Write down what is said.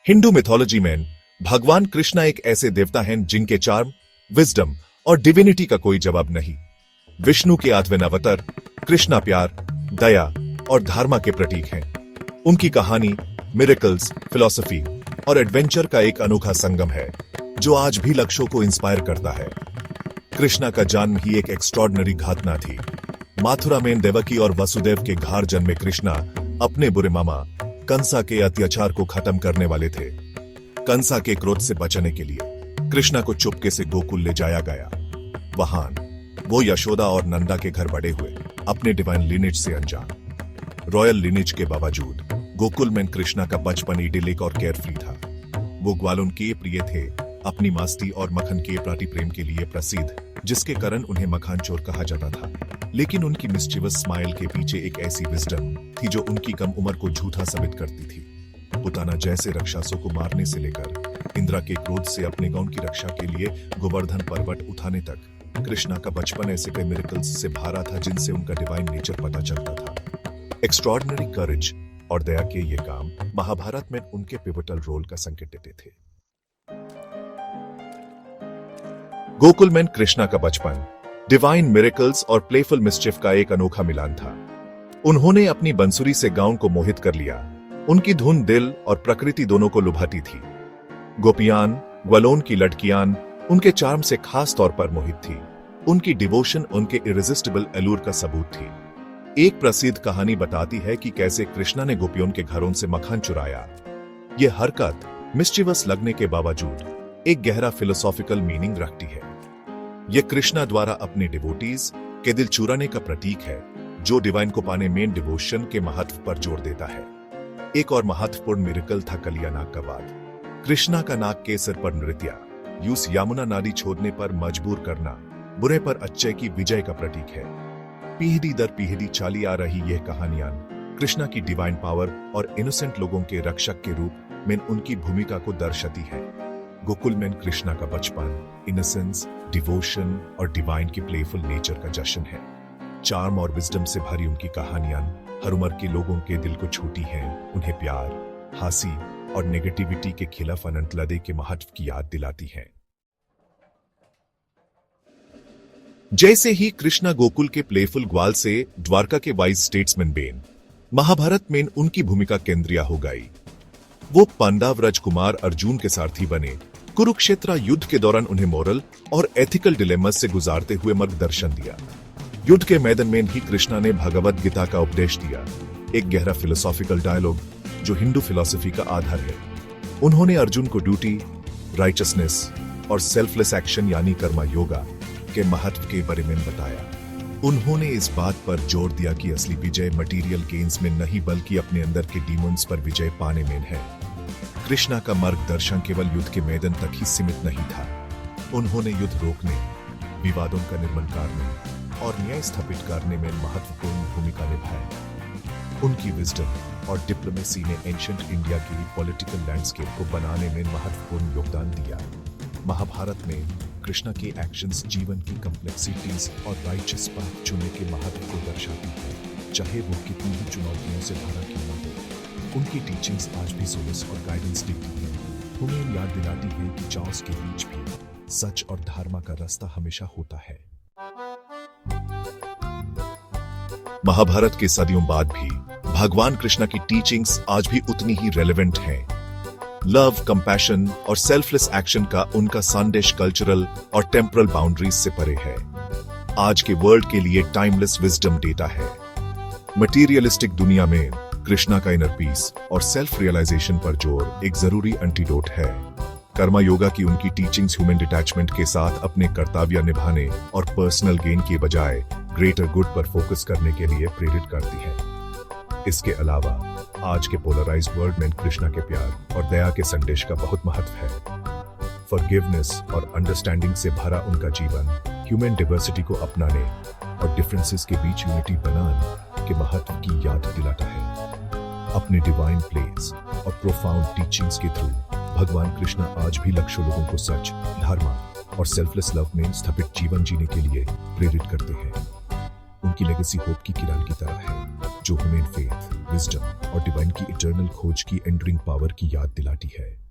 Hindu mythology में भगवान कृष्णा एक ऐसे देवता हैं जिनके चार्म, विजडम और डिविनिटी का कोई जवाब नहीं। विष्णु के 8वें अवतार कृष्णा प्यार, दया और धर्म के प्रतीक हैं। उनकी कहानी मिरेकल्स, फिलॉसफी और एडवेंचर का एक अनोखा संगम है जो आज भी लक्ष्यों को इंस्पायर करता है। कृष्णा का जन्म ही एक एक्स्ट्रॉर्डिनरी घटना थी। मथुरा में देवकी और वसुदेव के घर जन्मे कृष्णा अपने बुरे मामा कंसा के अत्याचार को खत्म करने वाले थे। कंसा के क्रोध से बचने के लिए कृष्णा को चुपके से गोकुल ले जाया गया। वहां वो यशोदा और नंदा के घर बड़े हुए, अपने डिवाइन लिनेज से अनजान। रॉयल लिनेज के बावजूद गोकुल में कृष्णा का बचपन इडिलिक और केयरफ्री था। वो ग्वालों के प्रिय थे, अपनी मस्ती और मक्खन के प्रति प्रेम के लिए प्रसिद्ध, जिसके कारण उन्हें मक्खन चोर कहा जाता था। लेकिन उनकी मिस्चीवस स्माइल के पीछे एक ऐसी विजडम थी जो उनकी कम उम्र को झूठा साबित करती थी। पुताना जैसे राक्षसों को मारने से लेकर इंद्रा के क्रोध से अपने गांव की रक्षा के लिए गोवर्धन पर्वत उठाने तक, कृष्णा का बचपन ऐसे कई मिरेकल्स से भरा था जिनसे उनका डिवाइन नेचर पता चलता था। एक्स्ट्रॉर्डिनरी करेज और दया के ये काम महाभारत में उनके पिवटल रोल का संकेत देते थे। गोकुल में कृष्णा का बचपन डिवाइन मिरेकल्स और प्लेफुल मिस्चिफ का एक अनोखा मिलान था। उन्होंने अपनी बंसुरी से गांव को मोहित कर लिया। उनकी धुन दिल और प्रकृति दोनों को लुभाती थी। गोपियान, ग्वालोन की लड़कियां उनके चार्म से खास तौर पर मोहित थी। उनकी डिवोशन उनके इरेजिस्टिबल एलूर का सबूत थी। एक प्रसिद्ध कहानी बताती है कि कैसे कृष्णा ने गोपियों के घरों से मक्खन चुराया। यह हरकत मिस्चीवस लगने के बावजूद एक गहरा फिलोसॉफिकल मीनिंग रखती है। यह कृष्णा द्वारा अपने डिवोटीज के दिल चुराने का प्रतीक है, जो डिवाइन को पाने में डिवोशन के महत्व पर जोर देता है। एक और महत्वपूर्ण मिरेकल था कलिया नाग का वाद। कृष्णा का नाग के सिर पर नृत्य यूस यमुना नदी छोड़ने पर मजबूर करना बुरे पर अच्छे की विजय का प्रतीक है। पीढ़ी दर पीढ़ी चली आ रही यह कहानियां कृष्णा की डिवाइन पावर और इनोसेंट लोगों के रक्षक के रूप में उनकी भूमिका को दर्शाती है। गोकुल में कृष्णा का बचपन इनोसेंस, डिवोशन और डिवाइन की प्लेफुल नेचर का जश्न है। चार्म और विजडम से भरी उनकी कहानियां हर उम्र के लोगों के दिल को छूती हैं, उन्हें प्यार, हंसी और नेगेटिविटी के खिलाफ अनंत लड़ाई के महत्व की याद दिलाती हैं। जैसे ही कृष्णा गोकुल के प्लेफुल ग्वाल से द्वारका के वाइज स्टेट्समैन बेन महाभारत में उनकी भूमिका केंद्रीय हो गई। वो पांडव राजकुमार अर्जुन के सारथी बने। कुरुक्षेत्र युद्ध के दौरान उन्हें मोरल और एथिकल डिलेमास से गुजारते हुए मार्गदर्शन दिया। युद्ध के मैदान में ही कृष्णा ने भगवद गीता का उपदेश दिया, एक गहरा फिलोसॉफिकल डायलॉग जो हिंदू फिलॉसफी का आधार है। उन्होंने अर्जुन को ड्यूटी, राइचसनेस और सेल्फलेस एक्शन यानी कर्मा योगा के महत्व के बारे में बताया। उन्होंने इस बात पर जोर दिया कि असली विजय मटेरियल गेन्स में नहीं बल्कि अपने अंदर के डीमंस पर विजय पाने में है। कृष्णा का मार्गदर्शन केवल युद्ध के मैदान तक ही सीमित नहीं था। उन्होंने युद्ध रोकने, विवादों का निर्माण करने और न्याय स्थापित करने में महत्वपूर्ण भूमिका निभाई। उनकी विजडम और डिप्लोमेसी ने एंशिएंट इंडिया की पॉलिटिकल लैंडस्केप को बनाने में महत्वपूर्ण योगदान दिया। महाभारत में कृष्णा के एक्शंस जीवन की कॉम्प्लेक्सिटीज और राइचस पाथ चुनने के महत्व को दर्शाती है, चाहे वो कितनी भी चुनौतियों से भरा क्यों न हो। उनकी टीचिंग्स आज भी सोलस और गाइडेंस देती है, उन्हें याद दिलाती है कि चाओस के बीच भी सच और धर्म का रास्ता हमेशा होता है। महाभारत के सदियों बाद भी भगवान कृष्णा की टीचिंग्स आज भी उतनी ही रेलेवेंट हैं। लव, कंपैशन और सेल्फलेस एक्शन का उनका संदेश कल्चरल और टेम्परल बाउंड्रीज से परे है। आज के वर्ल्ड के लिए टाइमलेस विजडम डेटा है। मटेरियलिस्टिक दुनिया में कृष्णा का इनर पीस और सेल्फ रियलाइजेशन पर जोर एक जरूरी एंटीडोट है। कर्मा योगा की उनकी टीचिंग्स ह्यूमन डिटैचमेंट के साथ अपने कर्तव्य निभाने और पर्सनल गेन के बजाय ग्रेटर गुड पर फोकस करने के लिए प्रेरित करती है। इसके अलावा आज के पोलराइज्ड वर्ल्ड में कृष्णा के प्यार और दया के संदेश का बहुत महत्व है। फॉरगिवनेस और अंडरस्टैंडिंग से भरा उनका जीवन ह्यूमन डाइवर्सिटी को अपनाने और डिफरेंसेस के बीच यूनिटी बनाने के महत्व की याद दिलाता है। अपने डिवाइन प्लेस और प्रोफाउंड टीचिंग्स के थ्रू भगवान कृष्णा आज भी लाखों लोगों को सच, धर्म और सेल्फलेस लव में स्थापित जीवन जीने के लिए प्रेरित करते हैं। उनकी लेगेसी होप की किरण की तरह है, जो ह्यूमन फेथ, विजडम और डिवाइन की इटर्नल खोज की एंडरिंग पावर की याद दिलाती है।